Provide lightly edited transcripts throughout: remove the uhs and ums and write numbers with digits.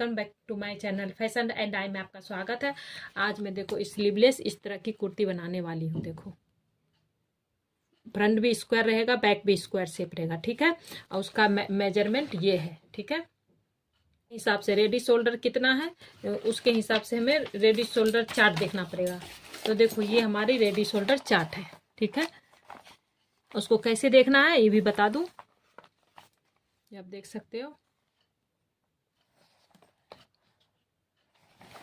Welcome back to my channel fashion and I में आपका स्वागत है। आज मैं देखो स्लीवलेस इस तरह की कुर्ती बनाने वाली हूँ। देखो फ्रंट भी स्क्वायर रहेगा, बैक भी स्क्वायर शेप रहेगा, ठीक है। और उसका मेजरमेंट ये है, ठीक है। हिसाब से रेडी शोल्डर कितना है उसके हिसाब से हमें रेडी शोल्डर चार्ट देखना पड़ेगा। तो देखो ये हमारी रेडी शोल्डर चार्ट है, ठीक है। उसको कैसे देखना है ये भी बता दूं, ये आप देख सकते हो।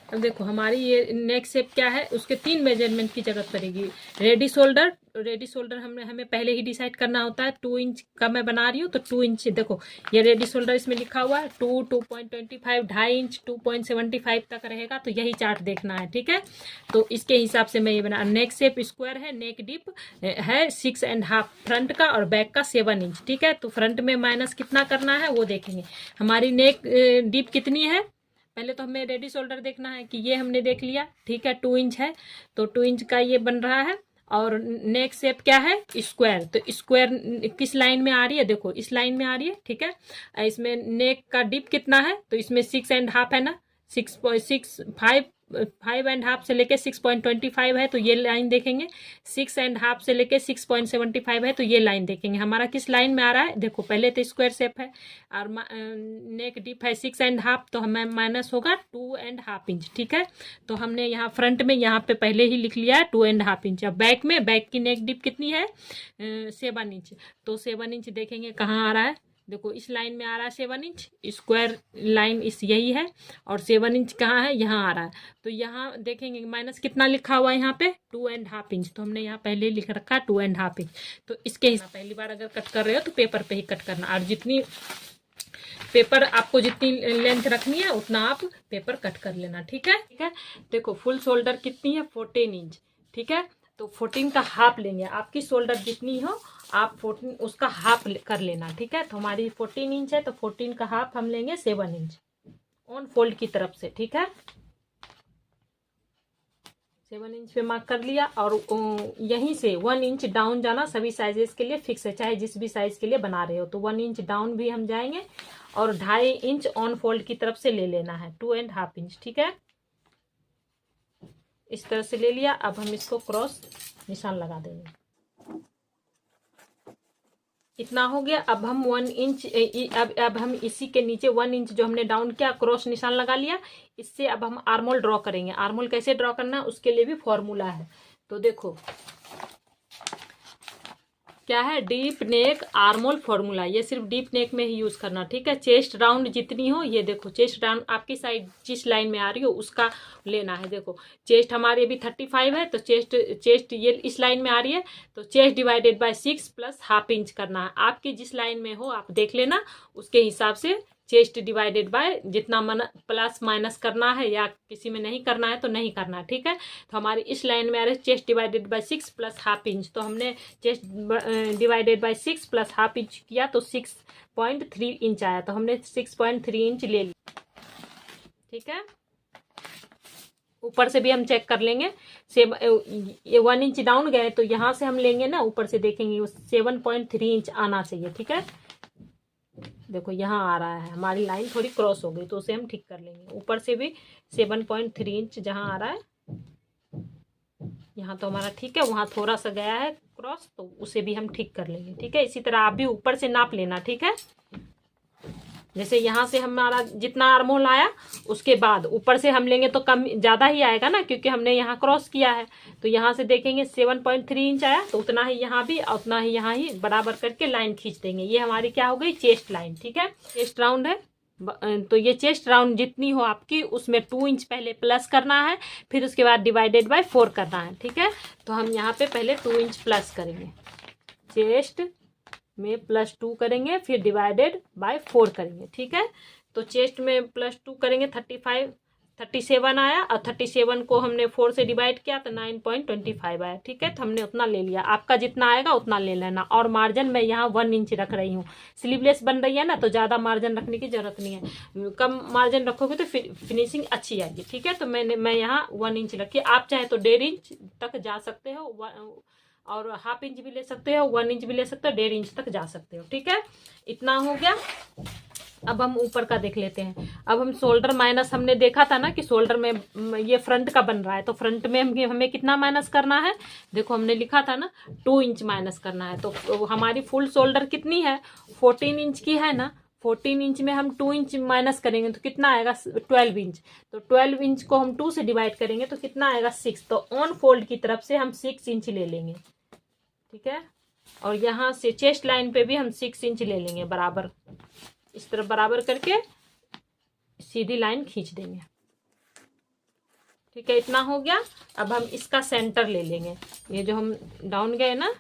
अब देखो हमारी ये नेक शेप क्या है, उसके 3 मेजरमेंट की जरूरत पड़ेगी। रेडी शोल्डर हमें पहले ही डिसाइड करना होता है। 2 इंच का मैं बना रही हूँ तो 2 इंच देखो ये रेडी शोल्डर इसमें लिखा हुआ है 2.25 2.5 इंच 2.75 तक रहेगा। तो यही चार्ट देखना है, ठीक है। तो इसके हिसाब से मैं ये बना। नेक शेप स्क्वायर है, नेक डिप है 6.5 फ्रंट का और बैक का 7 इंच, ठीक है। तो फ्रंट में माइनस कितना करना है वो देखेंगे। हमारी नेक डिप कितनी है, पहले तो हमें रेडी शोल्डर देखना है कि ये हमने देख लिया, ठीक है। 2 इंच है तो 2 इंच का ये बन रहा है। और नेक शेप क्या है, स्क्वायर। तो स्क्वायर किस लाइन में आ रही है, देखो इस लाइन में आ रही है, ठीक है। इसमें नेक का डिप कितना है तो इसमें 6.5 है ना, 5.5 से लेके 6.25 है तो ये लाइन देखेंगे। 6.5 से लेके 6.75 है तो ये लाइन देखेंगे। हमारा किस लाइन में आ रहा है, देखो पहले तो स्क्वायर शेप है और नेक डिप है 6.5 तो हमें माइनस होगा 2.5 इंच, ठीक है। तो हमने यहाँ फ्रंट में यहाँ पे पहले ही लिख लिया है 2.5 इंच। अब बैक की नेक डिप कितनी है 7 इंच। तो 7 इंच देखेंगे कहाँ आ रहा है, देखो इस लाइन में आ रहा है 7 इंच, स्क्वायर लाइन इस यही है। और 7 इंच कहाँ है, यहाँ आ रहा है। तो यहाँ देखेंगे माइनस कितना लिखा हुआ है यहाँ पे 2.5 इंच। तो हमने यहाँ पहले लिख रखा है 2.5 इंच। तो इसके हिसाब पहली बार अगर कट कर रहे हो तो पेपर पे ही कट करना, और जितनी पेपर आपको जितनी लेंथ रखनी है उतना आप पेपर कट कर लेना, ठीक है। ठीक है, देखो फुल शोल्डर कितनी है 14 इंच, ठीक है। तो 14 का हाफ लेंगे, आपकी शोल्डर जितनी हो आप 14 उसका हाफ कर लेना, ठीक है। तो हमारी 14 इंच है तो 14 का हाफ हम लेंगे 7 इंच ऑन फोल्ड की तरफ से, ठीक है। 7 इंच पे मार्क कर लिया और यहीं से 1 इंच डाउन जाना सभी साइजेस के लिए फिक्स है, चाहे जिस भी साइज के लिए बना रहे हो। तो 1 इंच डाउन भी हम जाएंगे और 2.5 इंच ऑन फोल्ड की तरफ से ले लेना है 2.5 इंच, ठीक है। इस तरह से ले लिया। अब हम इसको क्रॉस निशान लगा देंगे, इतना हो गया। अब हम 1 इंच अब हम इसी के नीचे 1 इंच जो हमने डाउन किया क्रॉस निशान लगा लिया। इससे अब हम आर्मोल ड्रॉ करेंगे। आर्मोल कैसे ड्रॉ करना है उसके लिए भी फॉर्मूला है। तो देखो क्या है, डीप नेक आर्मोल फॉर्मूला। ये सिर्फ डीप नेक में ही यूज करना, ठीक है। चेस्ट राउंड जितनी हो, ये देखो चेस्ट राउंड आपकी साइड जिस लाइन में आ रही हो उसका लेना है। देखो चेस्ट हमारी अभी 35 है तो चेस्ट ये इस लाइन में आ रही है तो chest divided by 6 plus half inch करना है। आपकी जिस लाइन में हो आप देख लेना, उसके हिसाब से चेस्ट डिवाइडेड बाय जितना प्लस माइनस करना है, या किसी में नहीं करना है तो नहीं करना है, ठीक है। तो हमारी इस लाइन में आ रही है chest divided by 6 plus half inch. तो हमने chest divided by 6 plus half inch किया तो 6.3 इंच आया। तो हमने 6.3 इंच ले लिया, ठीक है। ऊपर से भी हम चेक कर लेंगे। ये 1 इंच डाउन गए तो यहाँ से हम लेंगे ना, ऊपर से देखेंगे 7.3 इंच आना चाहिए, ठीक है। देखो यहाँ आ रहा है, हमारी लाइन थोड़ी क्रॉस हो गई तो उसे हम ठीक कर लेंगे। ऊपर से भी 7.3 इंच जहाँ आ रहा है यहाँ तो हमारा ठीक है, वहाँ थोड़ा सा गया है क्रॉस तो उसे भी हम ठीक कर लेंगे, ठीक है। इसी तरह आप भी ऊपर से नाप लेना, ठीक है। जैसे यहाँ से हमारा जितना आर्महोल आया उसके बाद ऊपर से हम लेंगे तो कम ज़्यादा ही आएगा ना, क्योंकि हमने यहाँ क्रॉस किया है। तो यहाँ से देखेंगे 7.3 इंच आया तो उतना ही यहाँ भी और उतना ही यहाँ ही बराबर करके लाइन खींच देंगे। ये हमारी क्या हो गई, चेस्ट लाइन, ठीक है। चेस्ट राउंड है तो ये चेस्ट राउंड जितनी हो आपकी उसमें 2 इंच पहले प्लस करना है, फिर उसके बाद डिवाइडेड बाय 4 करना है, ठीक है। तो हम यहाँ पे पहले 2 इंच प्लस करेंगे, चेस्ट में +2 करेंगे, फिर डिवाइडेड बाय 4 करेंगे, ठीक है। तो चेस्ट में +2 करेंगे 37 आया और 37 को हमने 4 से डिवाइड किया तो 9.25 आया, ठीक है। तो हमने उतना ले लिया, आपका जितना आएगा उतना ले लेना। और मार्जिन मैं यहाँ 1 इंच रख रही हूँ, स्लीवलेस बन रही है ना तो ज़्यादा मार्जिन रखने की जरूरत नहीं है। कम मार्जिन रखोगे तो फिनिशिंग अच्छी आएगी, ठीक है। तो मैं यहाँ 1 इंच रखी, आप चाहे तो 1.5 इंच तक जा सकते हो और हाफ इंच भी ले सकते हो, 1 इंच भी ले सकते हो, 1.5 इंच तक जा सकते हो, ठीक है। इतना हो गया। अब हम ऊपर का देख लेते हैं। अब हम शोल्डर माइनस, हमने देखा था ना कि शोल्डर में ये फ्रंट का बन रहा है, तो फ्रंट में हमें कितना माइनस करना है, देखो हमने लिखा था ना 2 इंच माइनस करना है। तो हमारी फुल शोल्डर कितनी है, 14 इंच की है ना। 14 इंच में हम 2 इंच माइनस करेंगे तो कितना आएगा, 12 इंच। तो 12 इंच को हम 2 से डिवाइड करेंगे तो कितना आएगा, 6। तो ऑन फोल्ड की तरफ से हम 6 इंच ले लेंगे, ठीक है। और यहाँ से चेस्ट लाइन पे भी हम 6 इंच ले लेंगे बराबर, इस तरफ बराबर करके सीधी लाइन खींच देंगे, ठीक है। इतना हो गया। अब हम इसका सेंटर ले लेंगे, ये जो हम डाउन गए ना,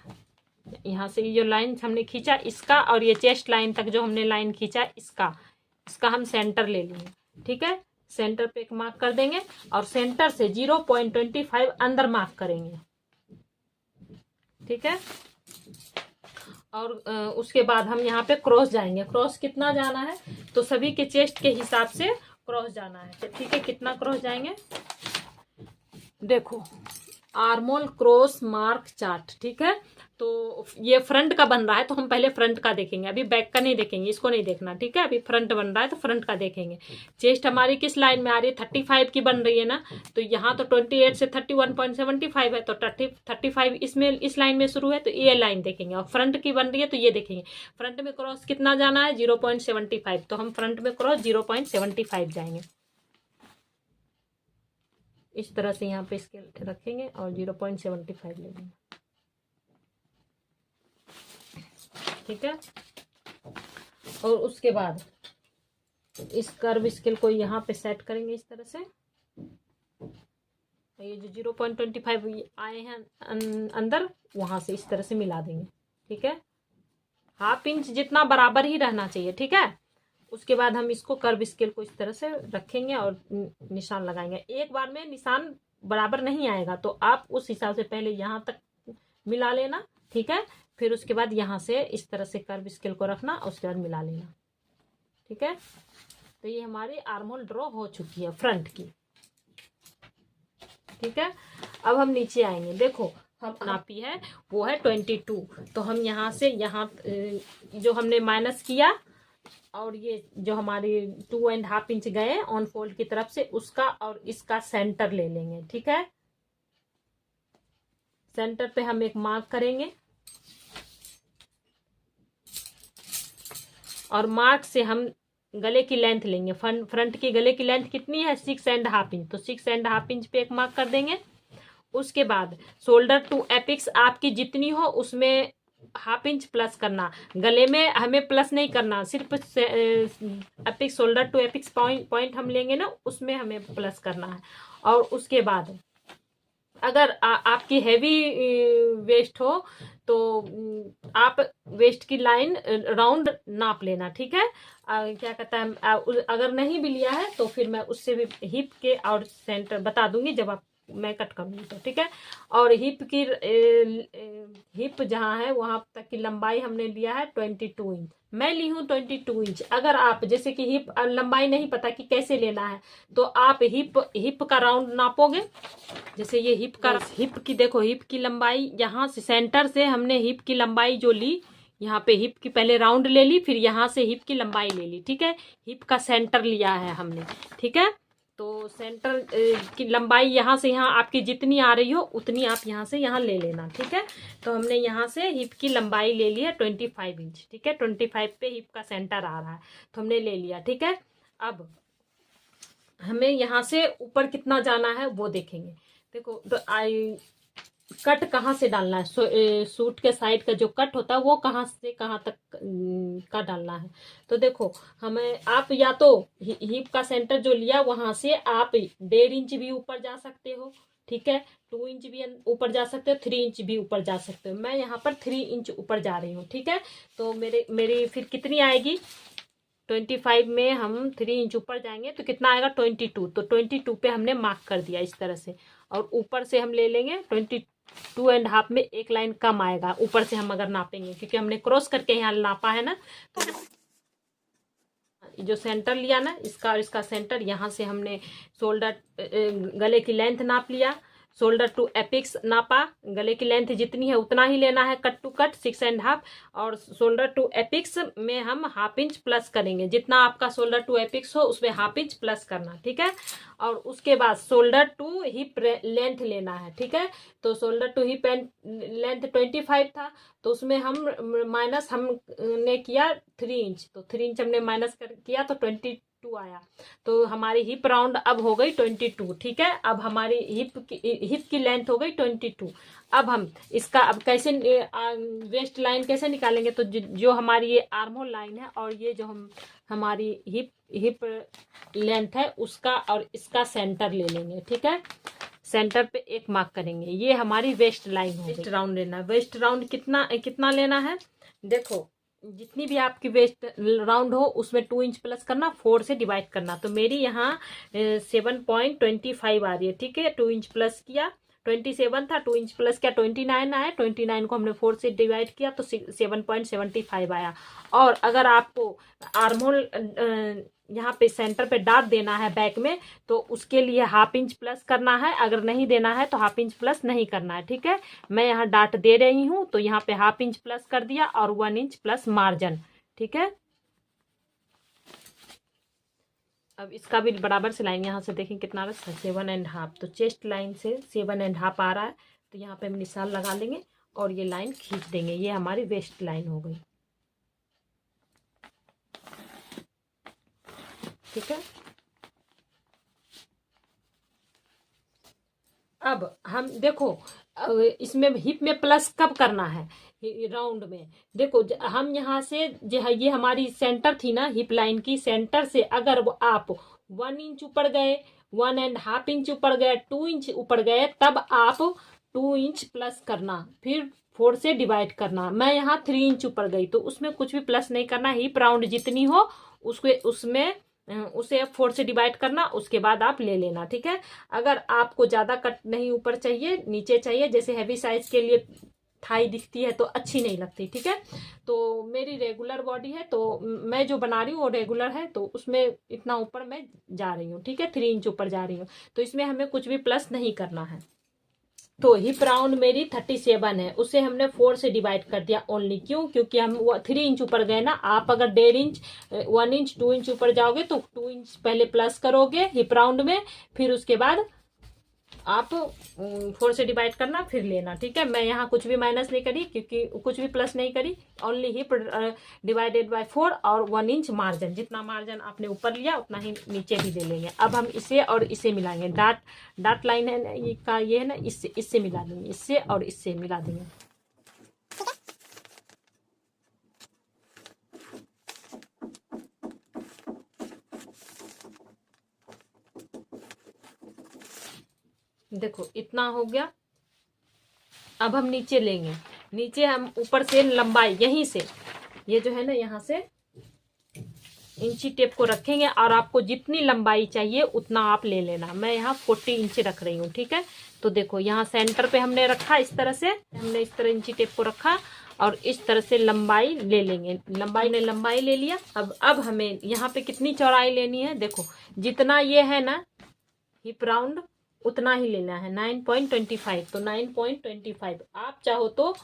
यहाँ से ये जो लाइन हमने खींचा इसका, और ये चेस्ट लाइन तक जो हमने लाइन खींचा इसका हम सेंटर ले लेंगे, ठीक है। सेंटर पे एक मार्क कर देंगे और सेंटर से 0.25 अंदर मार्क करेंगे, ठीक है। और उसके बाद हम यहाँ पे क्रॉस जाएंगे। क्रॉस कितना जाना है, तो सभी के चेस्ट के हिसाब से क्रॉस जाना है, ठीक है। कितना क्रॉस जाएंगे, देखो आर्मोल क्रॉस मार्क चार्ट, ठीक है। तो ये फ्रंट का बन रहा है तो हम पहले फ्रंट का देखेंगे, अभी बैक का नहीं देखेंगे, इसको नहीं देखना, ठीक है। अभी फ्रंट बन रहा है तो फ्रंट का देखेंगे। चेस्ट हमारी किस लाइन में आ रही है, 35 की बन रही है ना, तो यहाँ तो 28 से 31.75 है, तो 35 इसमें इस लाइन में शुरू है, तो ये लाइन देखेंगे। और फ्रंट की बन रही है तो ये देखेंगे। फ्रंट में क्रॉस कितना जाना है, 0.75, तो हम फ्रंट में क्रॉस 0.75 जाएंगे। इस तरह से यहाँ पे स्केल रखेंगे और 0.75 लेंगे, ठीक है। और उसके बाद इस कर्व स्केल को यहाँ पे सेट करेंगे इस तरह से। ये जो 0.25 आए हैं अंदर, वहां से इस तरह से मिला देंगे, ठीक है। ½ इंच जितना बराबर ही रहना चाहिए, ठीक है। उसके बाद हम इसको कर्व स्केल को इस तरह से रखेंगे और निशान लगाएंगे। एक बार में निशान बराबर नहीं आएगा, तो आप उस हिसाब से पहले यहाँ तक मिला लेना, ठीक है। फिर उसके बाद यहाँ से इस तरह से कर्व स्केल को रखना, उसके बाद मिला लेना, ठीक है। तो ये हमारी आर्महोल ड्रॉ हो चुकी है फ्रंट की, ठीक है। अब हम नीचे आएंगे, देखो हम नापी है वो है 22, तो हम यहाँ से यहाँ जो हमने माइनस किया और ये जो हमारी 2.5 इंच गए ऑन फोल्ड की तरफ से, उसका और इसका सेंटर ले लेंगे, ठीक है। सेंटर पे हम एक मार्क करेंगे और मार्क से हम गले की लेंथ लेंगे। फ्रंट की गले की लेंथ कितनी है, 6.5 इंच, तो 6.5 इंच पे एक मार्क कर देंगे। उसके बाद शोल्डर टू एपिक्स आपकी जितनी हो उसमें ½ इंच प्लस करना। गले में हमें प्लस नहीं करना, सिर्फ apex shoulder to apex point हम लेंगे ना, उसमें हमें प्लस करना है। और उसके बाद अगर आपकी हैवी वेस्ट हो तो आप वेस्ट की लाइन राउंड नाप लेना, ठीक है। क्या कहता है, अगर नहीं भी लिया है तो फिर मैं उससे भी हिप के और सेंटर बता दूंगी जब आप मैं कट करूंगी तो, ठीक है। और हिप जहाँ है वहां तक की लंबाई हमने लिया है 22 इंच, मैं ली हूँ 22 इंच। अगर आप जैसे कि हिप लंबाई नहीं पता कि कैसे लेना है, तो आप हिप का राउंड नापोगे। जैसे ये हिप की देखो, हिप की लंबाई यहाँ से सेंटर से हमने हिप की लंबाई जो ली, यहाँ पे हिप की पहले राउंड ले ली, फिर यहाँ से हिप की लंबाई ले ली, ठीक है। हिप का सेंटर लिया है हमने, ठीक है। तो सेंटर की लंबाई यहाँ से यहाँ आपकी जितनी आ रही हो उतनी आप यहाँ से यहाँ ले लेना, ठीक है। तो हमने यहाँ से हिप की लंबाई ले ली है 25 इंच, ठीक है। 25 पे हिप का सेंटर आ रहा है तो हमने ले लिया, ठीक है। अब हमें यहाँ से ऊपर कितना जाना है वो देखेंगे। देखो तो कट कहाँ से डालना है, सूट के साइड का जो कट होता है वो कहाँ से कहाँ तक का डालना है। तो देखो हमें, आप या तो हिप का सेंटर जो लिया वहां से आप 1.5 इंच भी ऊपर जा सकते हो, ठीक है। 2 इंच भी ऊपर जा सकते हो, 3 इंच भी ऊपर जा सकते हो। मैं यहाँ पर 3 इंच ऊपर जा रही हूँ, ठीक है। तो मेरी फिर कितनी आएगी, 25 में हम 3 इंच ऊपर जाएंगे तो कितना आएगा 22। तो 22 पे हमने मार्क कर दिया इस तरह से, और ऊपर से हम ले लेंगे 22.5 में एक लाइन कम आएगा ऊपर से हम अगर नापेंगे, क्योंकि हमने क्रॉस करके यहाँ नापा है ना। तो जो सेंटर लिया ना इसका और इसका सेंटर, यहाँ से हमने शोल्डर गले की लेंथ नाप लिया। शोल्डर टू एपिक्स नापा, गले की लेंथ जितनी है उतना ही लेना है कट टू कट 6.5, और शोल्डर टू एपिक्स में हम हाफ इंच प्लस करेंगे, जितना आपका शोल्डर टू एपिक्स हो उसमें हाफ इंच प्लस करना, ठीक है। और उसके बाद शोल्डर टू हिप लेंथ लेना है, ठीक है। तो शोल्डर टू हिप लेंथ 25 था, तो उसमें हम माइनस हमने किया 3 इंच, तो 3 इंच हमने माइनस किया तो 22 आया। तो हमारी हिप राउंड अब हो गई 22, ठीक है। अब हमारी हिप की लेंथ हो गई 22। अब हम इसका अब कैसे वेस्ट लाइन कैसे निकालेंगे, तो जो हमारी ये आर्म होल लाइन है और ये जो हमारी हिप लेंथ है उसका और इसका सेंटर ले लेंगे, ठीक है। सेंटर पे एक मार्क करेंगे, ये हमारी वेस्ट लाइन हो। वेस्ट राउंड लेना, वेस्ट राउंड कितना लेना है, देखो जितनी भी आपकी वेस्ट राउंड हो उसमें 2 इंच प्लस करना, 4 से डिवाइड करना। तो मेरी यहाँ 7.25 आ रही है, ठीक है। 2 इंच प्लस किया, 27 था, 2 इंच प्लस किया 29 आया, 29 को हमने 4 से डिवाइड किया तो 7.75 आया। और अगर आपको आर्महोल यहाँ पे सेंटर पे डाट देना है बैक में, तो उसके लिए हाफ इंच प्लस करना है, अगर नहीं देना है तो हाफ इंच प्लस नहीं करना है, ठीक है। मैं यहाँ डाट दे रही हूँ तो यहाँ पे हाफ इंच प्लस कर दिया और 1 इंच प्लस मार्जिन, ठीक है। अब इसका भी बराबर से लाइन यहाँ से देखें कितना आ रहा है 7.5, तो चेस्ट लाइन से 7.5 आ रहा है, तो यहाँ पे हम निशान लगा लेंगे और ये लाइन खींच देंगे, ये हमारी वेस्ट लाइन हो गई, ठीक है। अब हम देखो इसमें हिप में प्लस कब करना है, राउंड में देखो हम यहाँ से जो ये हमारी सेंटर थी ना हिप लाइन की, सेंटर से अगर आप 1 इंच ऊपर गए, 1.5 इंच ऊपर गए, 2 इंच ऊपर गए, तब आप 2 इंच प्लस करना, फिर 4 से डिवाइड करना। मैं यहाँ 3 इंच ऊपर गई तो उसमें कुछ भी प्लस नहीं करना, हिप राउंड जितनी हो उसमें उसे 4 से डिवाइड करना, उसके बाद आप ले लेना, ठीक है। अगर आपको ज्यादा कट नहीं ऊपर चाहिए नीचे चाहिए, जैसे हैवी साइज के लिए थाई दिखती है तो अच्छी नहीं लगती, ठीक है। तो मेरी रेगुलर बॉडी है तो मैं जो बना रही हूँ वो रेगुलर है, तो उसमें इतना ऊपर मैं जा रही हूँ, ठीक है। 3 इंच ऊपर जा रही हूँ, तो इसमें हमें कुछ भी प्लस नहीं करना है। तो हिप राउंड मेरी 37 है, उसे हमने 4 से डिवाइड कर दिया ओनली, क्यों, क्योंकि हम 3 इंच ऊपर गए ना। आप अगर 1.5 इंच 1 इंच 2 इंच ऊपर जाओगे तो 2 इंच पहले प्लस करोगे हिप राउंड में, फिर उसके बाद आप 4 से डिवाइड करना फिर लेना, ठीक है। मैं यहाँ कुछ भी माइनस नहीं करी, क्योंकि कुछ भी प्लस नहीं करी, ओनली हिप डिवाइडेड बाय 4 और 1 इंच मार्जिन, जितना मार्जिन आपने ऊपर लिया उतना ही नीचे भी ले लेंगे। अब हम इसे और इसे मिलाएंगे, डाट लाइन है ना ये है ना, इससे मिला देंगे, इससे और इससे मिला देंगे। देखो इतना हो गया। अब हम नीचे लेंगे, नीचे हम ऊपर से लंबाई यहीं से, ये जो है ना यहाँ से इंची टेप को रखेंगे और आपको जितनी लंबाई चाहिए उतना आप ले लेना। मैं यहाँ 40 इंच रख रही हूँ, ठीक है। तो देखो यहाँ सेंटर पे हमने रखा, इस तरह से हमने इस तरह इंची टेप को रखा और इस तरह से लंबाई ले लेंगे। लंबाई ले लिया। अब हमें यहाँ पे कितनी चौड़ाई लेनी है, देखो जितना ये है ना हिप राउंड उतना ही लेना है, 9.25। तो 9.25 आप चाहो तो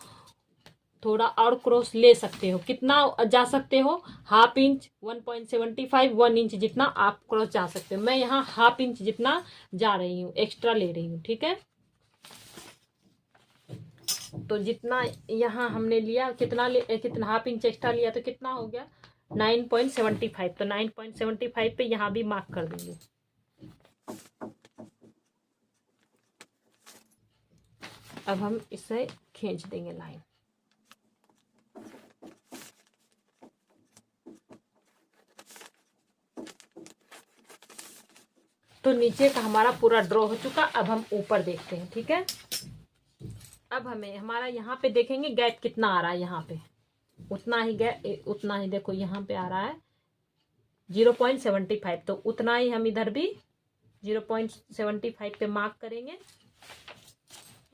थोड़ा और क्रॉस ले सकते हो, कितना जा सकते हो, हाफ इंच, 1.75, 1 इंच जितना आप क्रॉस जा सकते हो। मैं यहाँ हाफ इंच जितना जा रही हूँ, एक्स्ट्रा ले रही हूँ, ठीक है। तो जितना यहाँ हमने लिया, कितना हाफ इंच एक्स्ट्रा लिया तो कितना हो गया 9.75। तो 9.75 पे यहाँ भी मार्क कर देंगे। अब हम इसे खींच देंगे लाइन। तो नीचे का हमारा पूरा ड्रॉ हो चुका। अब हम ऊपर देखते हैं, ठीक है। अब हमें हमारा यहाँ पे देखेंगे गैप कितना आ रहा है, यहाँ पे उतना ही गैप, उतना ही देखो यहाँ पे आ रहा है 0.75। तो उतना ही हम इधर भी 0.75 पे मार्क करेंगे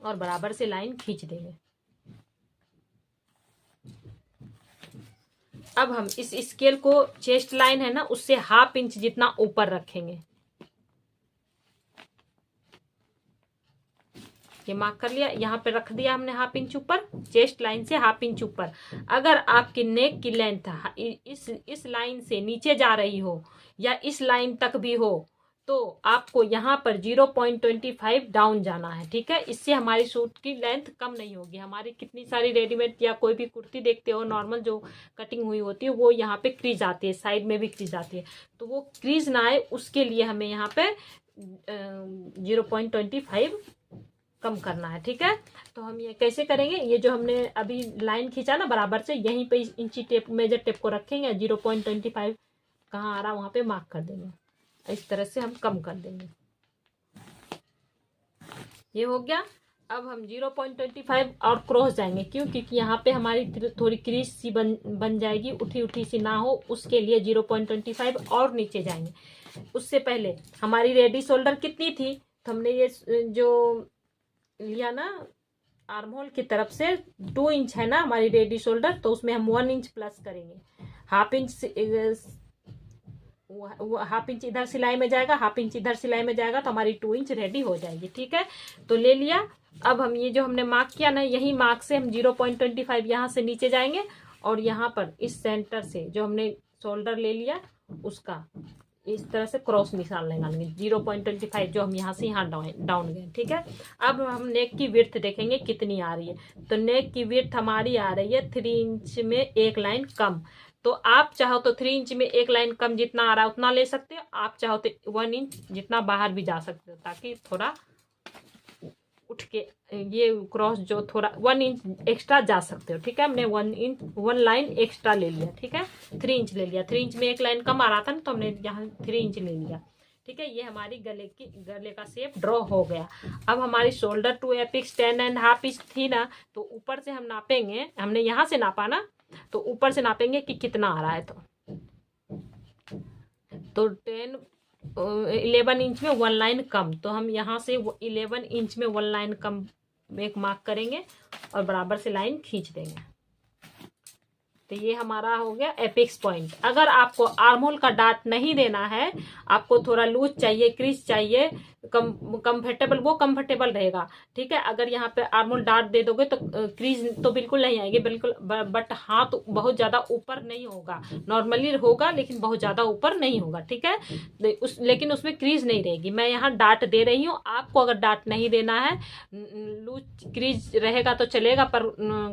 और बराबर से लाइन खींच देंगे। अब हम इस स्केल को चेस्ट लाइन है ना उससे हाफ इंच जितना ऊपर रखेंगे। ये मार्क कर लिया, यहाँ पे रख दिया हमने हाफ इंच ऊपर, चेस्ट लाइन से हाफ इंच ऊपर। अगर आपकी नेक की लेंथ इस लाइन से नीचे जा रही हो या इस लाइन तक भी हो तो आपको यहाँ पर 0.25 डाउन जाना है, ठीक है। इससे हमारी सूट की लेंथ कम नहीं होगी। हमारी कितनी सारी रेडीमेड या कोई भी कुर्ती देखते हो नॉर्मल जो कटिंग हुई होती है वो यहाँ पे क्रीज आती है, साइड में भी क्रीज आती है, तो वो क्रीज ना आए उसके लिए हमें यहाँ पे 0.25 कम करना है, ठीक है। तो हम ये कैसे करेंगे, ये जो हमने अभी लाइन खींचा ना बराबर से, यहीं पे इंची टेप मेजर टेप को रखेंगे, 0.25 कहाँ आ रहा वहां पे मार्क कर देंगे। इस तरह से हम कम कर देंगे। ये हो गया। अब हम 0.25 और क्रॉस जाएंगे, क्यों, क्योंकि यहाँ पे हमारी थोड़ी क्रीज सी बन जाएगी, उठी उठी सी ना हो, उसके लिए 0.25 और नीचे जाएंगे। उससे पहले हमारी रेडी शोल्डर कितनी थी, तो हमने ये जो लिया ना आर्म होल की तरफ से 2 इंच है ना हमारी रेडी शोल्डर, तो उसमें हम 1 इंच प्लस करेंगे। हाफ इंच इधर सिलाई में जाएगा, हाफ इंच इधर सिलाई में जाएगा, तो हमारी 2 इंच रेडी हो जाएगी, ठीक है। तो ले लिया। अब हम ये जो हमने मार्क किया ना, यही मार्क से हम 0.25 यहाँ से नीचे जाएंगे और यहाँ पर इस सेंटर से जो हमने शोल्डर ले लिया उसका इस तरह से क्रॉस निशान लगाएंगे, 0.25 जो हम यहाँ से यहाँ डाउन गए, ठीक है। अब हम नेक की विड्थ देखेंगे कितनी आ रही है। तो नेक की विड्थ हमारी आ रही है 3 इंच में एक लाइन कम। तो आप चाहो तो 3 इंच में एक लाइन कम जितना आ रहा है उतना ले सकते हो, आप चाहो तो 1 इंच जितना बाहर भी जा सकते हो, ताकि थोड़ा उठ के ये क्रॉस जो थोड़ा 1 इंच एक्स्ट्रा जा सकते हो, ठीक है। हमने 1 लाइन एक्स्ट्रा ले लिया, ठीक है। 3 इंच ले लिया, 3 इंच में एक लाइन कम आ रहा था ना, तो हमने यहाँ 3 इंच ले लिया, ठीक है। ये हमारी गले का शेप ड्रॉ हो गया। अब हमारी शोल्डर टू एपिक्स 10.5 इंच थी ना, तो ऊपर से हम नापेंगे, हमने यहाँ से नापा ना, तो ऊपर से नापेंगे कि कितना आ रहा है। तो 11 इंच में 1 लाइन कम, तो हम यहाँ से 11 इंच में 1 लाइन कम एक मार्क करेंगे और बराबर से लाइन खींच देंगे। तो ये हमारा हो गया एपिक्स पॉइंट। अगर आपको आर्म होल का डार्ट नहीं देना है, आपको थोड़ा लूज चाहिए, क्रीज चाहिए, कंफर्टेबल, वो कंफर्टेबल रहेगा, ठीक है। अगर यहाँ पे आर्म होल डार्ट दे दोगे तो क्रीज तो बिल्कुल नहीं आएगी, बिल्कुल, बट हाथ तो बहुत ज्यादा ऊपर नहीं होगा, नॉर्मली होगा लेकिन बहुत ज्यादा ऊपर नहीं होगा, ठीक है। लेकिन उसमें क्रीज नहीं रहेगी। मैं यहाँ डार्ट दे रही हूँ, आपको अगर डार्ट नहीं देना है, लूज क्रीज रहेगा तो चलेगा, पर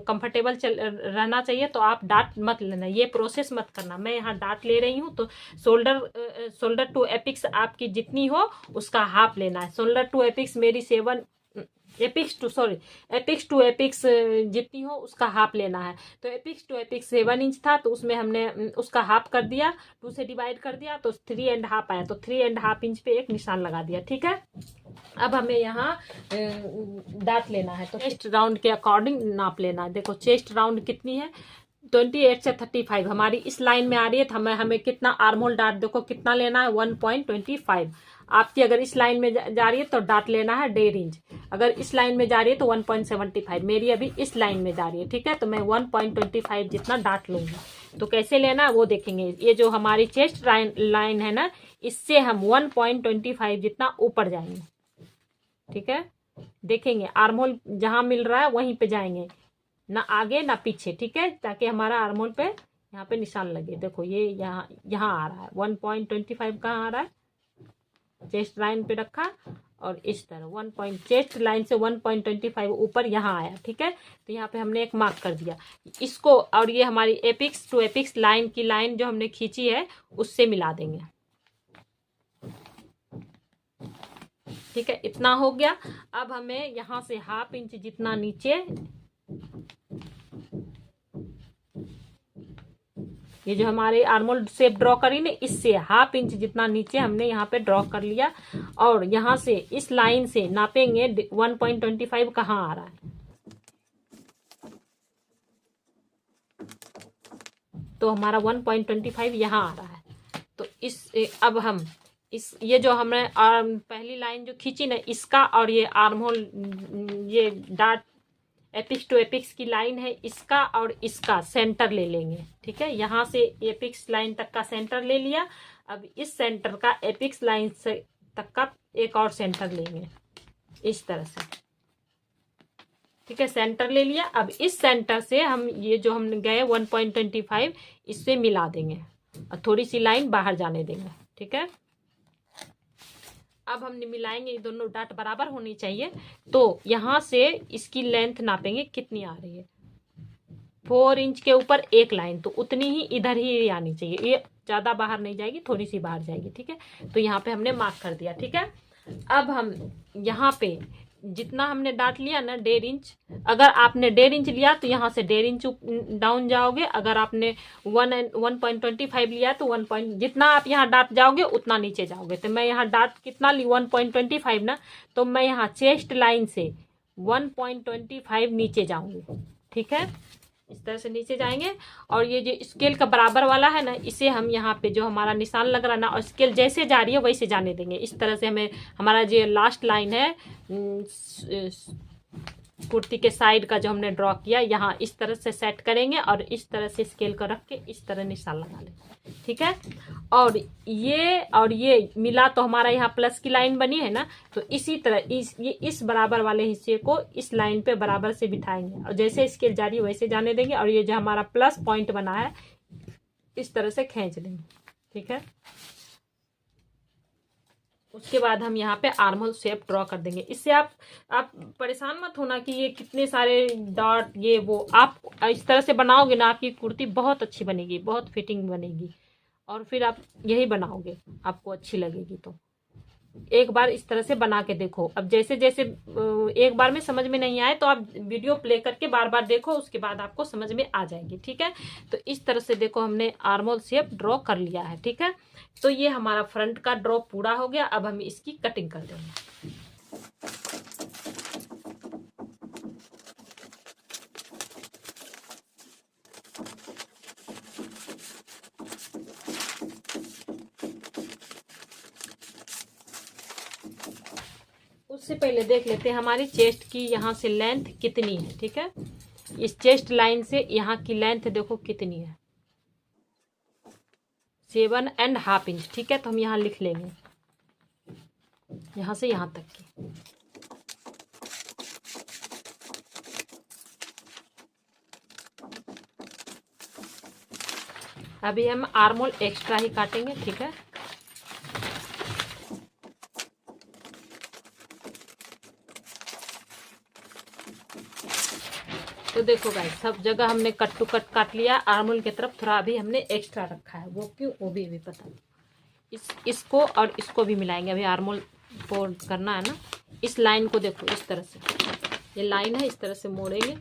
कंफर्टेबल रहना चाहिए, तो आप डार्ट मत लेना, ये प्रोसेस मत करना। मैं यहाँ डार्ट ले रही हूँ, तो शोल्डर टू एपिक्स आपकी जितनी हो उसका हाफ लेना है। शोल्डर टू एपिक्स मेरी एपिक्स टू एपिक्स जितनी हो उसका हाफ लेना है। तो एपिक्स टू एपिक्स 7 इंच था, तो उसमें हमने उसका हाफ कर दिया, 2 से डिवाइड कर दिया, तो 3.5 आया, तो 3.5 इंच पे एक निशान लगा दिया, ठीक है। अब हमें यहाँ डार्ट लेना है, तो चेस्ट राउंड के अकॉर्डिंग नाप लेना है। देखो चेस्ट राउंड कितनी है, 28 से 35 हमारी इस लाइन में आ रही है, तो हमें कितना आर्म होल डार्ट देखो कितना लेना है, 1.25। आपकी अगर इस लाइन में जा रही है तो डार्ट लेना है 1.5 इंच, अगर इस लाइन में जा रही है तो 1.75। मेरी अभी इस लाइन में जा रही है, ठीक है, तो मैं 1.25 जितना डार्ट लूंगी। तो कैसे लेना है वो देखेंगे। ये जो हमारी चेस्ट लाइन है ना, इससे हम 1.25 जितना ऊपर जाएंगे, ठीक है। देखेंगे आर्म होल जहां मिल रहा है वहीं पे जाएंगे, ना आगे ना पीछे, ठीक है, ताकि हमारा आर्म होल पे यहाँ पे निशान लगे। देखो ये यहाँ आ रहा है 1.25, कहाँ आ रहा है, चेस्ट लाइन पे रखा और इस तरह चेस्ट लाइन से 1.25 ऊपर यहाँ आया, ठीक है। तो यहाँ पे हमने एक मार्क कर दिया इसको, और ये हमारी एपिक्स टू एपिक्स लाइन की लाइन जो हमने खींची है उससे मिला देंगे, ठीक है। इतना हो गया। अब हमें यहाँ से हाफ इंच जितना नीचे, ये जो हमारे आर्म होल शेप ड्रॉ करी ना, इससे हाफ इंच जितना नीचे हमने यहाँ पे ड्रॉ कर लिया, और यहाँ से इस लाइन से नापेंगे 1.25 कहाँ आ रहा है, तो हमारा 1.25 यहाँ आ रहा है। तो अब हम ये जो हमने पहली लाइन जो खींची ना, इसका और ये आर्म होल, ये डार्ट एपिक्स टू एपिक्स की लाइन है, इसका और इसका सेंटर ले लेंगे, ठीक है। यहाँ से एपिक्स लाइन तक का सेंटर ले लिया। अब इस सेंटर का एपिक्स लाइन से तक का एक और सेंटर लेंगे, इस तरह से, ठीक है, सेंटर ले लिया। अब इस सेंटर से हम ये जो हम गए 1.25 इससे मिला देंगे और थोड़ी सी लाइन बाहर जाने देंगे। ठीक है, अब हम मिलाएंगे, ये दोनों डाट बराबर होनी चाहिए। तो यहाँ से इसकी लेंथ नापेंगे कितनी आ रही है, 4 इंच के ऊपर एक लाइन, तो उतनी ही इधर ही आनी चाहिए, ये ज़्यादा बाहर नहीं जाएगी, थोड़ी सी बाहर जाएगी। ठीक है, तो यहाँ पे हमने मार्क कर दिया। ठीक है, अब हम यहाँ पे जितना हमने डाट लिया ना 1.5 इंच, अगर आपने 1.5 इंच लिया तो यहाँ से 1.5 इंच डाउन जाओगे। अगर आपने 1.25 लिया तो 1 पॉइंट, जितना आप यहाँ डाट जाओगे उतना नीचे जाओगे। तो मैं यहाँ डाट कितना ली 1.25 ना, तो मैं यहाँ चेस्ट लाइन से 1.25 नीचे जाऊंगी। ठीक है, इस तरह से नीचे जाएंगे। और ये जो स्केल का बराबर वाला है ना, इसे हम यहाँ पे जो हमारा निशान लग रहा है ना, और स्केल जैसे जा रही है वैसे जाने देंगे। इस तरह से हमें हमारा जो लास्ट लाइन है कुर्ती के साइड का जो हमने ड्रॉ किया, यहाँ इस तरह से सेट करेंगे और इस तरह से स्केल को रख के इस तरह निशान लगा लेंगे। ठीक है, और ये मिला तो हमारा यहाँ प्लस की लाइन बनी है ना, तो इसी तरह इस बराबर वाले हिस्से को इस लाइन पे बराबर से बिठाएंगे और जैसे स्केल जा रही है वैसे जाने देंगे। और ये जो हमारा प्लस पॉइंट बना है इस तरह से खींच देंगे। ठीक है, उसके बाद हम यहाँ पे आर्महोल शेप ड्रॉ कर देंगे। इससे आप परेशान मत होना कि ये कितने सारे डॉट ये वो, आप इस तरह से बनाओगे ना आपकी कुर्ती बहुत अच्छी बनेगी, बहुत फिटिंग बनेगी, और फिर आप यही बनाओगे, आपको अच्छी लगेगी। तो एक बार इस तरह से बना के देखो। अब जैसे जैसे एक बार में समझ में नहीं आए तो आप वीडियो प्ले करके बार बार देखो, उसके बाद आपको समझ में आ जाएगी। ठीक है, तो इस तरह से देखो हमने आर्महोल शेप ड्रॉ कर लिया है। ठीक है, तो ये हमारा फ्रंट का ड्रॉ पूरा हो गया। अब हम इसकी कटिंग कर देंगे। उससे पहले देख लेते हैं हमारी चेस्ट की यहाँ से लेंथ कितनी है। ठीक है, इस चेस्ट लाइन से यहाँ की लेंथ देखो कितनी है, 7.5 इंच। ठीक है, तो हम यहाँ लिख लेंगे यहाँ से यहाँ तक की। अभी हम आर्महोल एक्स्ट्रा ही काटेंगे। ठीक है, तो देखो गाइस, सब जगह हमने कट टू कट काट लिया। आर्महोल की तरफ थोड़ा अभी हमने एक्स्ट्रा रखा है, वो क्यों वो भी अभी पता नहीं। इसको और इसको भी मिलाएंगे। अभी आर्महोल को करना है ना, इस लाइन को देखो इस तरह से, ये लाइन है, इस तरह से मोड़ेंगे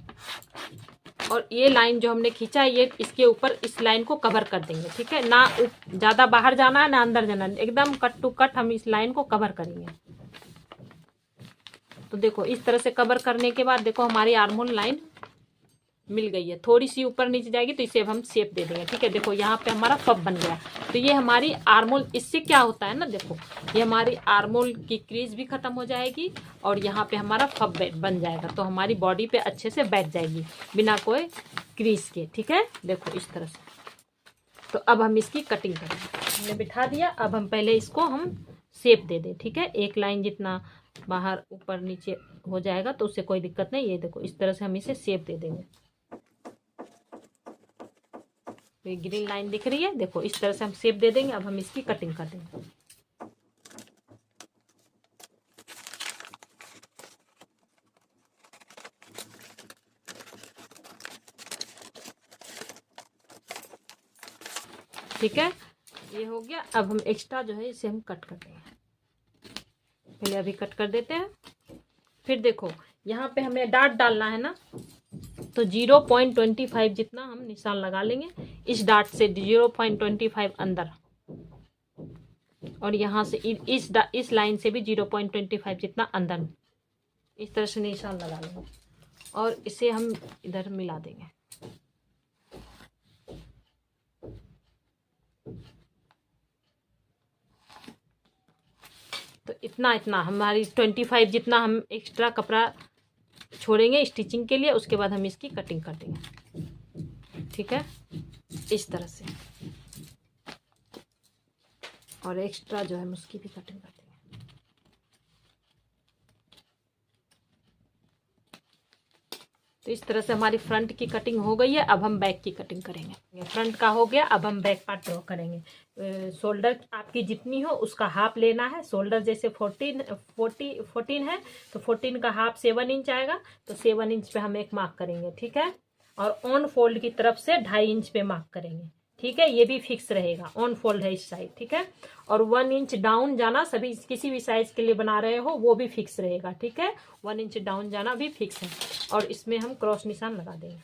और ये लाइन जो हमने खींचा है ये इसके ऊपर इस लाइन को कवर कर देंगे। ठीक है, ना ज़्यादा बाहर जाना है ना अंदर जाना है, एकदम कट टू कट हम इस लाइन को कवर करेंगे। तो देखो इस तरह से कवर करने के बाद देखो हमारी आर्महोल लाइन मिल गई है। थोड़ी सी ऊपर नीचे जाएगी तो इसे अब हम शेप दे देंगे। ठीक है, देखो यहाँ पे हमारा फब बन गया। तो ये हमारी आर्महोल, इससे क्या होता है ना, देखो ये हमारी आर्महोल की क्रीज भी खत्म हो जाएगी और यहाँ पे हमारा फब बन जाएगा, तो हमारी बॉडी पे अच्छे से बैठ जाएगी बिना कोई क्रीज के। ठीक है, देखो इस तरह से। तो अब हम इसकी कटिंग करेंगे। हमने बिठा दिया, अब हम पहले इसको हम शेप दे दें। ठीक है, एक लाइन जितना बाहर ऊपर नीचे हो जाएगा तो उससे कोई दिक्कत नहीं। ये देखो इस तरह से हम इसे शेप दे देंगे। ये ग्रीन लाइन दिख रही है, देखो इस तरह से हम शेप दे देंगे। अब हम इसकी कटिंग कर देंगे। ठीक है, ये हो गया। अब हम एक्स्ट्रा जो है इसे हम कट कर देंगे। पहले अभी कट कर देते हैं। फिर देखो यहाँ पे हमें डाट डालना है ना, तो 0.25 जितना हम निशान लगा लेंगे इस डाट से, 0.25 अंदर, और यहाँ से इस लाइन से भी 0.25 जितना अंदर, इस तरह से निशान लगा लेंगे और इसे हम इधर मिला देंगे। तो इतना हमारी 25 जितना हम एक्स्ट्रा कपड़ा छोड़ेंगे स्टिचिंग के लिए, उसके बाद हम इसकी कटिंग कर देंगे। ठीक है, इस तरह से, और एक्स्ट्रा जो है हम उसकी भी कटिंग कर देंगे। तो इस तरह से हमारी फ्रंट की कटिंग हो गई है। अब हम बैक की कटिंग करेंगे। फ्रंट का हो गया, अब हम बैक पार्ट ड्रॉ करेंगे। शोल्डर आपकी जितनी हो उसका हाफ लेना है। शोल्डर जैसे 14 है तो 14 का हाफ 7 इंच आएगा, तो 7 इंच पे हम एक मार्क करेंगे, ठीक है। और ऑन फोल्ड की तरफ से 2.5 इंच पे मार्क करेंगे, ठीक है। ये भी फिक्स रहेगा, ऑन फोल्ड है इस साइड, ठीक है। और 1 इंच डाउन जाना सभी किसी भी साइज के लिए बना रहे हो वो भी फिक्स रहेगा, ठीक है। 1 इंच डाउन जाना भी फिक्स है। और इसमें हम क्रॉस निशान लगा देंगे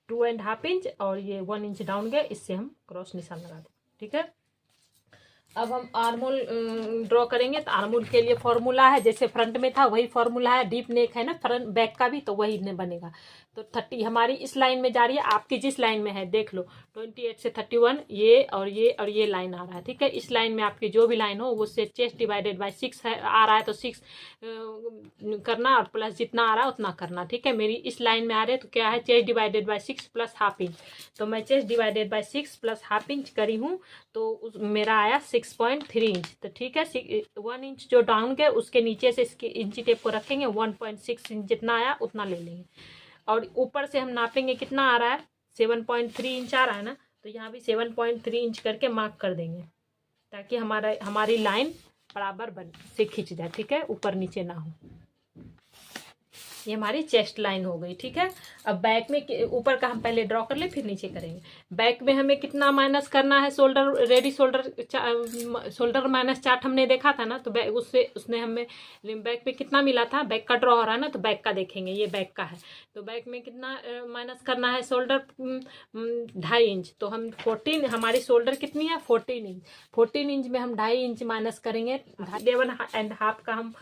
2.5 इंच, और ये 1 इंच डाउन गए, इससे हम क्रॉस निशान लगा देंगे, ठीक है। अब हम आर्मोल ड्रॉ करेंगे। तो आर्मोल के लिए फॉर्मूला है, जैसे फ्रंट में था वही फॉर्मूला है। डीप नेक है ना फ्रंट बैक का भी, तो वही ने बनेगा। तो 30 हमारी इस लाइन में जा रही है, आपकी जिस लाइन में है देख लो, 28 से 31 ये और ये और ये लाइन आ रहा है, ठीक है। इस लाइन में आपकी जो भी लाइन हो उससे चेस्ट डिवाइडेड बाय 6 है, आ रहा है तो 6 करना, और प्लस जितना आ रहा है उतना करना, ठीक है। मेरी इस लाइन में आ रहे तो क्या है, chest divided by 6 plus half inch. तो मैं chest divided by 6 plus half inch करी हूँ, तो मेरा आया 6.3 इंच। तो ठीक है, 1 इंच जो डाउन गए उसके नीचे से इसके इंची टेप को रखेंगे, 1.6 इंच जितना आया उतना ले लेंगे। और ऊपर से हम नापेंगे कितना आ रहा है, 7.3 इंच आ रहा है ना, तो यहाँ भी 7.3 इंच करके मार्क कर देंगे, ताकि हमारी लाइन बराबर बन से खींच जाए, ठीक है, ऊपर नीचे ना हो। ये हमारी चेस्ट लाइन हो गई, ठीक है। अब बैक में ऊपर का हम पहले ड्रॉ कर ले, फिर नीचे करेंगे। बैक में हमें कितना माइनस करना है, shoulder ready shoulder minus chart हमने देखा था ना, तो उसने हमें बैक में कितना मिला था। बैक का ड्रॉ हो रहा है ना, तो बैक का देखेंगे, ये बैक का है। तो बैक में कितना माइनस करना है, शोल्डर 2.5 इंच। तो हम 14, हमारी शोल्डर कितनी है 14 इंच। 14 इंच में हम 2.5 इंच माइनस करेंगे, 11.5 का हम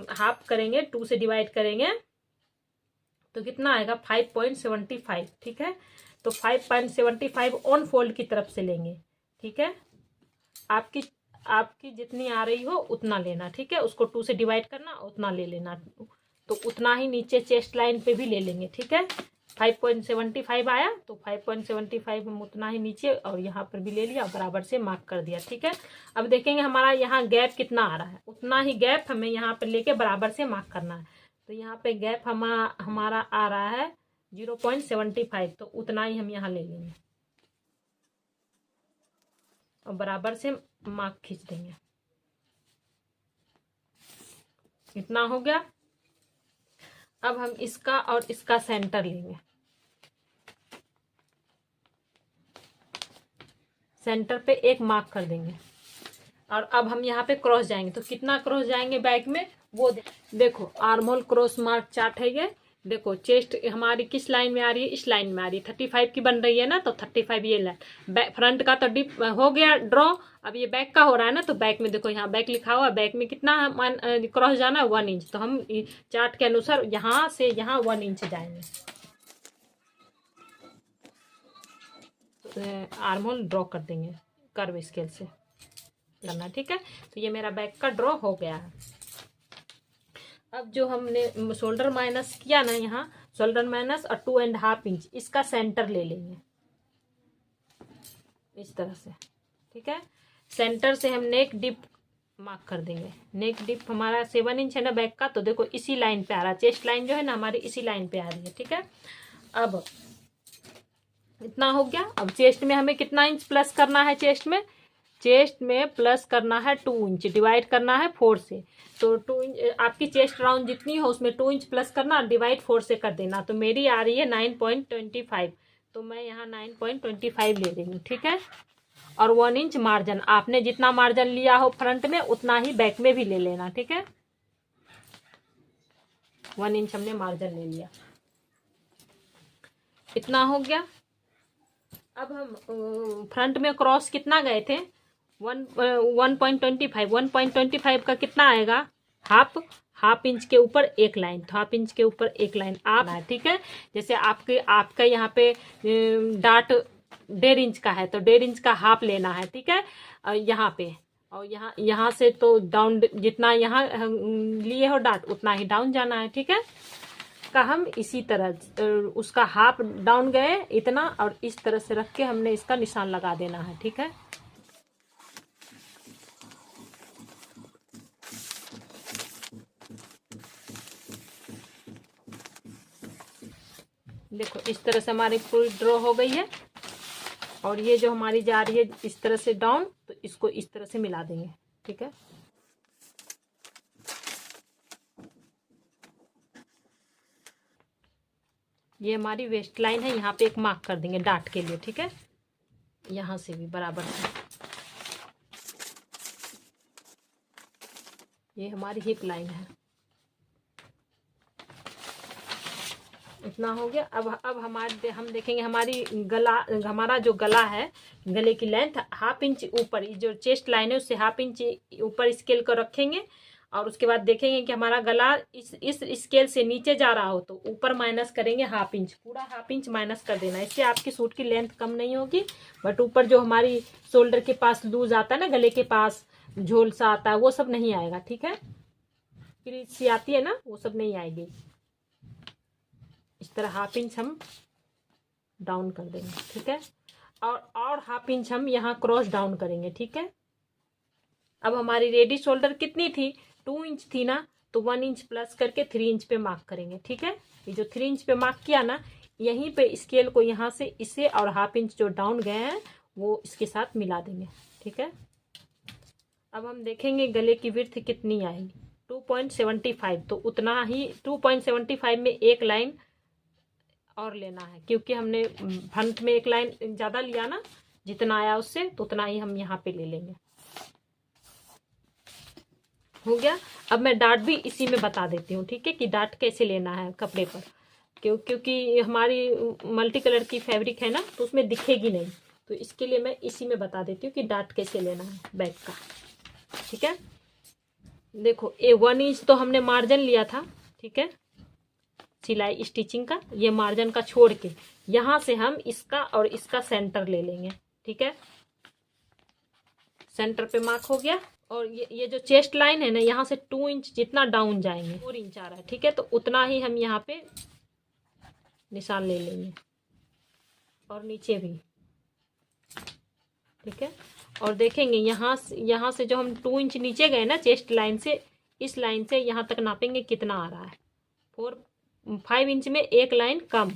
हाफ करेंगे, 2 से डिवाइड करेंगे, तो कितना आएगा 5.75, ठीक है। तो 5.75 ऑन फोल्ड की तरफ से लेंगे, ठीक है। आपकी जितनी आ रही हो उतना लेना, ठीक है। उसको 2 से डिवाइड करना, उतना ले लेना, तो उतना ही नीचे चेस्ट लाइन पे भी ले लेंगे, ठीक है। 5.75 आया, तो 5.75 हम उतना ही नीचे और यहाँ पर भी ले लिया, बराबर से मार्क कर दिया, ठीक है। अब देखेंगे हमारा यहाँ गैप कितना आ रहा है, उतना ही गैप हमें यहाँ पर लेके बराबर से मार्क करना है। तो यहाँ पे गैप हमारा आ रहा है 0.75, तो उतना ही हम यहाँ ले लेंगे और बराबर से मार्क खींच देंगे। इतना हो गया। अब हम इसका और इसका सेंटर लेंगे, सेंटर पे एक मार्क कर देंगे। और अब हम यहाँ पे क्रॉस जाएंगे, तो कितना क्रॉस जाएंगे बैक में वो देखो, आर्महोल क्रॉस मार्क चार्ट है ये। देखो चेस्ट हमारी किस लाइन में आ रही है, इस लाइन में आ रही है, 35 की बन रही है ना, तो 35 ये लाइन। फ्रंट का तो डिप हो गया ड्रॉ, अब ये बैक का हो रहा है ना, तो बैक में देखो यहाँ बैक लिखा हुआ है, बैक में कितना क्रॉस जाना है 1 इंच। तो हम चार्ट के अनुसार यहाँ से यहाँ 1 इंच जाएंगे, आर्महोल ड्रॉ कर देंगे कर्व स्केल से करना, ठीक है। तो ये मेरा बैक का ड्रॉ हो गया है। अब जो हमने शोल्डर माइनस किया ना, यहाँ शोल्डर माइनस और 2.5 इंच, इसका सेंटर ले लेंगे इस तरह से, ठीक है। सेंटर से हम नेक डिप मार्क कर देंगे। नेक डिप हमारा 7 इंच है ना बैक का, तो देखो इसी लाइन पे आ रहा है, चेस्ट लाइन जो है ना हमारी इसी लाइन पे आ रही है, ठीक है। अब इतना हो गया। अब चेस्ट में हमें कितना इंच प्लस करना है, चेस्ट में प्लस करना है 2 इंच, डिवाइड करना है 4 से। तो 2 इंच आपकी चेस्ट राउंड जितनी हो उसमें 2 इंच प्लस करना, डिवाइड 4 से कर देना। तो मेरी आ रही है 9.25, तो मैं यहाँ 9.25 ले रही हूँ, ठीक है। और 1 इंच मार्जिन, आपने जितना मार्जिन लिया हो फ्रंट में उतना ही बैक में भी ले लेना, ठीक है। 1 इंच हमने मार्जिन ले लिया, इतना हो गया। अब हम फ्रंट में क्रॉस कितना गए थे, 1.25 का कितना आएगा, हाफ इंच के ऊपर एक लाइन, तो हाफ इंच के ऊपर एक लाइन आप है, ठीक है। जैसे आपका यहाँ पे डाट 1.5 इंच का है, तो 1.5 इंच का हाफ लेना है, ठीक है। यहाँ पे और यहाँ से तो डाउन, जितना यहाँ लिए हो डाट उतना ही डाउन जाना है, ठीक है। का हम इसी तरह उसका हाफ डाउन गए इतना, और इस तरह से रख के हमने इसका निशान लगा देना है, ठीक है। देखो इस तरह से हमारी पूरी ड्रॉ हो गई है। और ये जो हमारी जा रही है इस तरह से डाउन, तो इसको इस तरह से मिला देंगे। ठीक है, ये हमारी वेस्ट लाइन है, यहाँ पे एक मार्क कर देंगे डाट के लिए। ठीक है, यहाँ से भी बराबर से। ये हमारी हिप लाइन है। इतना हो गया। अब हम देखेंगे हमारी हमारा जो गला है, गले की लेंथ 1/2 इंच ऊपर, जो चेस्ट लाइन है उससे 1/2 इंच ऊपर स्केल को रखेंगे। और उसके बाद देखेंगे कि हमारा गला इस स्केल से नीचे जा रहा हो तो ऊपर माइनस करेंगे 1/2 इंच, पूरा 1/2 इंच माइनस कर देना। इससे आपकी सूट की लेंथ कम नहीं होगी, बट ऊपर जो हमारी शोल्डर के पास लूज आता है ना, गले के पास झोल सा आता है, वो सब नहीं आएगा। ठीक है, क्रीज सी आती है ना, वो सब नहीं आएगी। इस तरह 1/2 इंच हम डाउन कर देंगे। ठीक है, और 1/2 इंच हम यहाँ क्रॉस डाउन करेंगे। ठीक है, अब हमारी रेडी शोल्डर कितनी थी, 2 इंच थी ना, तो 1 इंच प्लस करके 3 इंच पे मार्क करेंगे। ठीक है, ये जो 3 इंच पे मार्क किया ना, यहीं पे स्केल को यहाँ से इसे और 1/2 इंच जो डाउन गए हैं वो इसके साथ मिला देंगे। ठीक है, अब हम देखेंगे गले की विड्थ कितनी आएगी, 2.75। तो उतना ही 2.75 में एक लाइन और लेना है, क्योंकि हमने फ्रंट में एक लाइन ज़्यादा लिया ना, जितना आया उससे, तो उतना ही हम यहाँ पे ले लेंगे। हो गया। अब मैं डाट भी इसी में बता देती हूँ। ठीक है, कि डाट कैसे लेना है कपड़े पर, क्योंकि हमारी मल्टी कलर की फैब्रिक है ना, तो उसमें दिखेगी नहीं, तो इसके लिए मैं इसी में बता देती हूँ कि डाट कैसे लेना है बैक का। ठीक है, देखो 1 इंच तो हमने मार्जिन लिया था। ठीक है, सिलाई स्टिचिंग का, ये मार्जिन का छोड़ के यहाँ से हम इसका और इसका सेंटर ले लेंगे। ठीक है, सेंटर पे मार्क हो गया। और ये जो चेस्ट लाइन है ना, यहाँ से 2 इंच जितना डाउन जाएंगे, 4 इंच आ रहा है। ठीक है, तो उतना ही हम यहाँ पे निशान ले लेंगे, और नीचे भी। ठीक है, और देखेंगे यहाँ से जो हम 2 इंच नीचे गए ना चेस्ट लाइन से, इस लाइन से यहाँ तक नापेंगे कितना आ रहा है। 5 इंच में एक लाइन कम,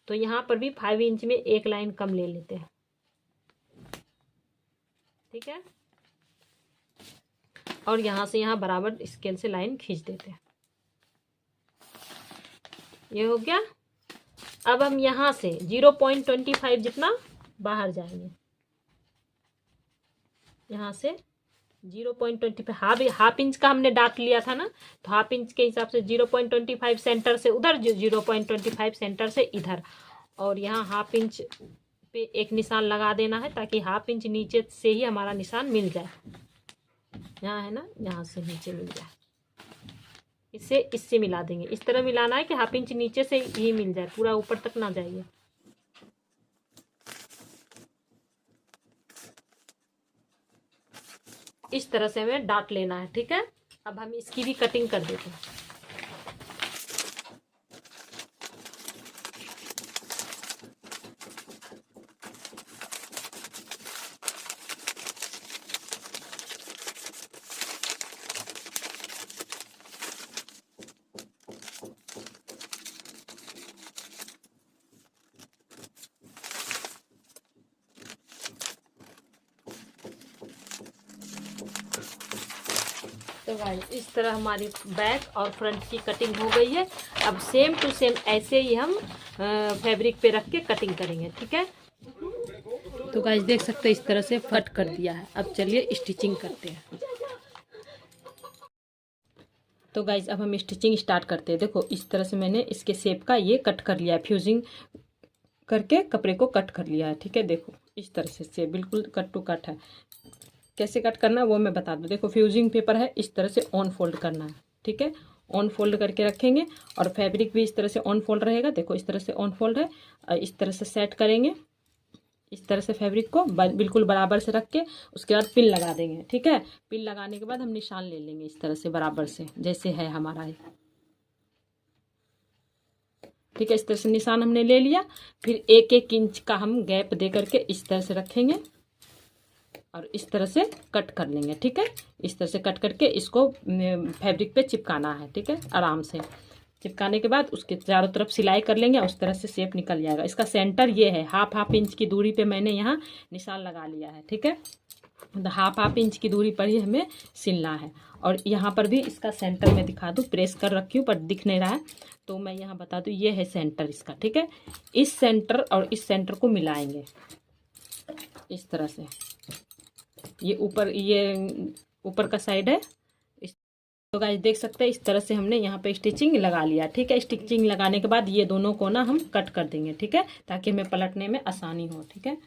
तो यहाँ पर भी 5 इंच में एक लाइन कम ले लेते हैं। ठीक है, और यहाँ से यहाँ बराबर स्केल से लाइन खींच देते हैं। ये हो गया। अब हम यहाँ से 0.25 जितना बाहर जाएंगे, यहाँ से 0.25, 1/2 इंच का हमने डाट लिया था ना, तो 1/2 इंच के हिसाब से 0.25 सेंटर से उधर, 0.25 सेंटर से इधर, और यहाँ 1/2 इंच पे एक निशान लगा देना है, ताकि 1/2 इंच नीचे से ही हमारा निशान मिल जाए। यहाँ है ना, यहाँ से नीचे मिल जाए, इससे मिला देंगे। इस तरह मिलाना है कि 1/2 इंच नीचे से ही मिल जाए, पूरा ऊपर तक ना जाइए। इस तरह से हमें डाट लेना है। ठीक है, अब हम इसकी भी कटिंग कर देते हैं। तो गाइस इस तरह हमारी बैक और फ्रंट की कटिंग हो गई है। अब सेम टू सेम ऐसे ही हम फैब्रिक पे रख के कटिंग करेंगे। ठीक है, तो गाइस देख सकते हैं इस तरह से कट कर दिया है। अब चलिए स्टिचिंग करते हैं। तो गाइस अब हम स्टिचिंग स्टार्ट करते हैं। देखो इस तरह से मैंने इसके शेप का ये कट कर लिया है, फ्यूजिंग करके कपड़े को कट कर लिया है। ठीक है, देखो इस तरह से बिल्कुल कट टू कट है। कैसे कट करना है वो मैं बता दूँ। देखो फ्यूजिंग पेपर है, इस तरह से ऑन फोल्ड करना है। ठीक है, ऑन फोल्ड करके रखेंगे, और फैब्रिक भी इस तरह से ऑन फोल्ड रहेगा। देखो इस तरह से ऑन फोल्ड है, और इस तरह से सेट करेंगे। इस तरह से फैब्रिक को बिल्कुल बराबर से रख के उसके बाद पिन लगा देंगे। ठीक है, पिन लगाने के बाद हम निशान ले लेंगे इस तरह से बराबर से, जैसे है हमारा है। ठीक है, इस तरह से निशान हमने ले लिया। फिर 1-1 इंच का हम गैप दे करके इस तरह से रखेंगे, और इस तरह से कट कर लेंगे। ठीक है, इस तरह से कट करके इसको फैब्रिक पे चिपकाना है। ठीक है, आराम से। चिपकाने के बाद उसके चारों तरफ सिलाई कर लेंगे, उस तरह से शेप निकल जाएगा। इसका सेंटर ये है, हाफ इंच की दूरी पे मैंने यहाँ निशान लगा लिया है, ठीक है। तो हाफ इंच की दूरी पर ही हमें सिलना है। और यहाँ पर भी इसका सेंटर मैं दिखा दूँ, प्रेस कर रखी हूँ पर दिख नहीं रहा है, तो मैं यहाँ बता दूँ, ये है सेंटर इसका, ठीक है। इस सेंटर और इस सेंटर को मिलाएंगे इस तरह से। ये ऊपर का साइड है। तो गाइस देख सकते हैं, इस तरह से हमने यहाँ पे स्टिचिंग लगा लिया, ठीक है। स्टिचिंग लगाने के बाद ये दोनों को ना हम कट कर देंगे, ठीक है, ताकि हमें पलटने में आसानी हो, ठीक है।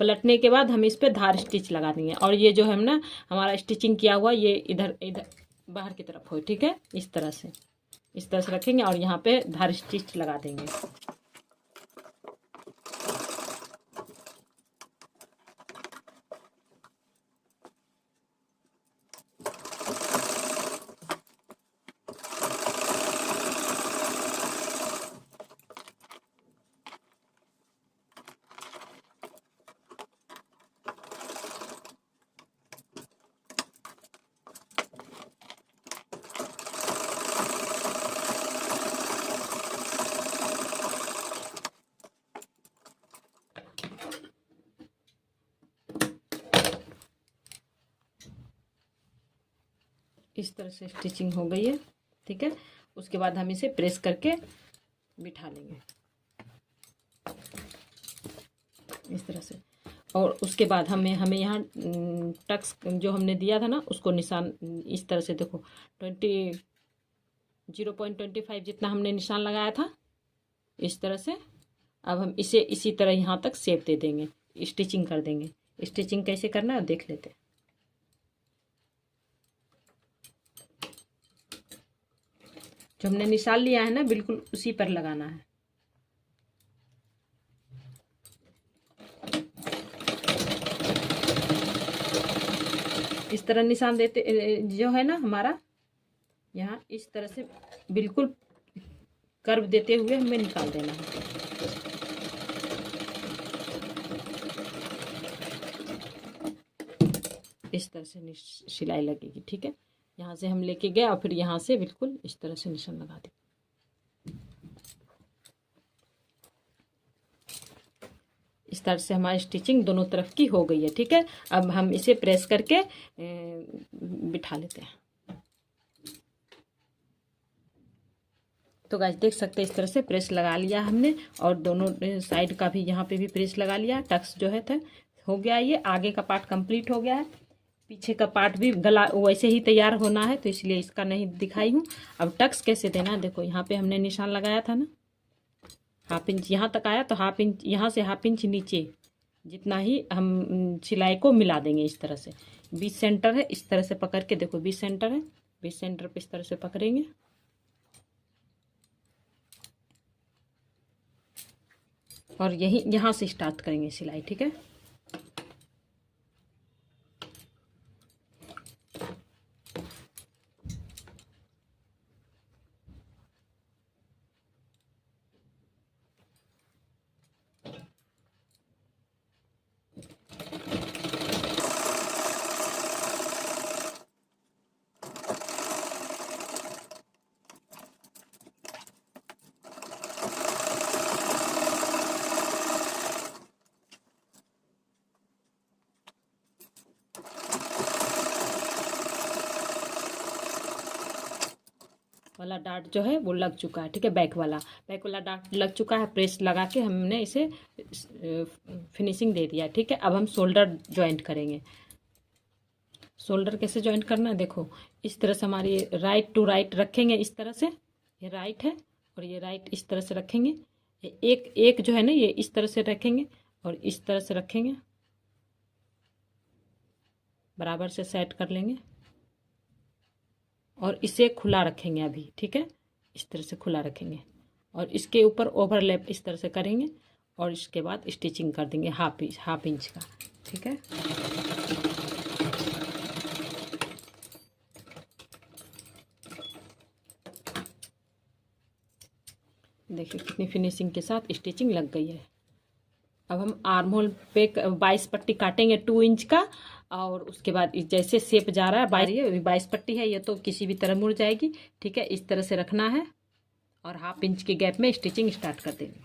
पलटने के बाद हम इस पे धार स्टिच लगा देंगे, और ये जो है ना हमारा स्टिचिंग किया हुआ, ये इधर बाहर की तरफ हो, ठीक है। इस तरह से रखेंगे और यहाँ पे धार स्टिच लगा देंगे। इस तरह से स्टिचिंग हो गई है, ठीक है। उसके बाद हम इसे प्रेस करके बिठा लेंगे इस तरह से। और उसके बाद हमें यहाँ टक्स जो हमने दिया था ना, उसको निशान इस तरह से देखो 0.25 जितना हमने निशान लगाया था, इस तरह से। अब हम इसे इसी तरह यहाँ तक शेप दे देंगे, स्टिचिंग कर देंगे। स्टिचिंग कैसे करना है देख लेते हैं। जो हमने निशान लिया है ना, बिल्कुल उसी पर लगाना है। इस तरह निशान देते जो है ना हमारा, यहाँ इस तरह से बिल्कुल कर्व देते हुए हमें निकाल देना है। इस तरह से सिलाई लगेगी, ठीक है। यहाँ से हम लेके गए और फिर यहाँ से बिल्कुल इस तरह से निशान लगा दें। इस तरह से हमारी स्टिचिंग दोनों तरफ की हो गई है, ठीक है। अब हम इसे प्रेस करके बिठा लेते हैं। तो गाइस देख सकते हैं, इस तरह से प्रेस लगा लिया हमने, और दोनों साइड का भी यहाँ पे भी प्रेस लगा लिया। टक्स जो है था हो गया, ये आगे का पार्ट कंप्लीट हो गया है। पीछे का पार्ट भी गला वैसे ही तैयार होना है, तो इसलिए इसका नहीं दिखाई हूँ। अब टक्स कैसे देना है देखो, यहाँ पे हमने निशान लगाया था ना, हाफ इंच यहाँ तक आया, तो हाफ इंच यहाँ से हाफ इंच नीचे जितना ही हम सिलाई को मिला देंगे इस तरह से। 20 सेंटर है, इस तरह से पकड़ के देखो 20 सेंटर है, 20 सेंटर पे इस तरह से पकड़ेंगे। और यही यहाँ से स्टार्ट करेंगे सिलाई, ठीक है। वाला डार्ट जो है वो लग चुका है, ठीक है। बैक वाला डार्ट लग चुका है। प्रेस लगा के हमने इसे फिनिशिंग दे दिया, ठीक है। अब हम शोल्डर ज्वाइंट करेंगे। शोल्डर कैसे ज्वाइंट करना है देखो, इस तरह से हमारी राइट टू राइट रखेंगे, इस तरह से। ये राइट है और ये राइट इस तरह से रखेंगे। एक जो है ना ये इस तरह से रखेंगे और इस तरह से रखेंगे, बराबर से सेट कर लेंगे और इसे खुला रखेंगे अभी, ठीक है। इस तरह से खुला रखेंगे और इसके ऊपर ओवरलैप इस तरह से करेंगे और इसके बाद स्टिचिंग कर देंगे हाफ इंच का, ठीक है। देखिए कितनी फिनिशिंग के साथ स्टिचिंग लग गई है। अब हम आर्म होल पे 22 पट्टी काटेंगे 2 इंच का, और उसके बाद जैसे शेप जा रहा है 22 पट्टी है ये, तो किसी भी तरह मुड़ जाएगी। ठीक है, इस तरह से रखना है और 1/2 इंच के गैप में स्टिचिंग स्टार्ट कर देंगे।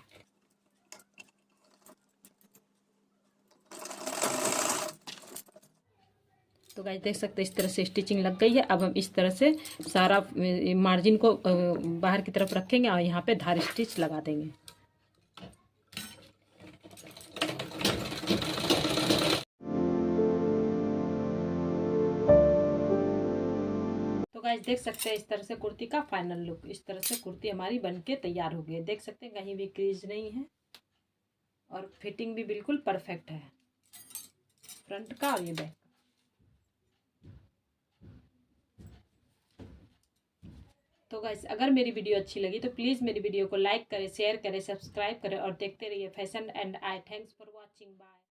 तो गाइस देख सकते हैं इस तरह से स्टिचिंग लग गई है। अब हम इस तरह से सारा मार्जिन को बाहर की तरफ रखेंगे और यहाँ पे धार स्टिच लगा देंगे। तो गाइस देख सकते हैं इस तरह से कुर्ती का फाइनल लुक। इस तरह से कुर्ती हमारी बनके तैयार हो गई है। देख सकते हैं कहीं भी क्रीज नहीं है और फिटिंग भी बिल्कुल परफेक्ट है, फ्रंट का और ये बैक। तो गाइस अगर मेरी वीडियो अच्छी लगी तो प्लीज़ मेरी वीडियो को लाइक करें, शेयर करें, सब्सक्राइब करें और देखते रहिए fashion and I. Thanks for watching, bye.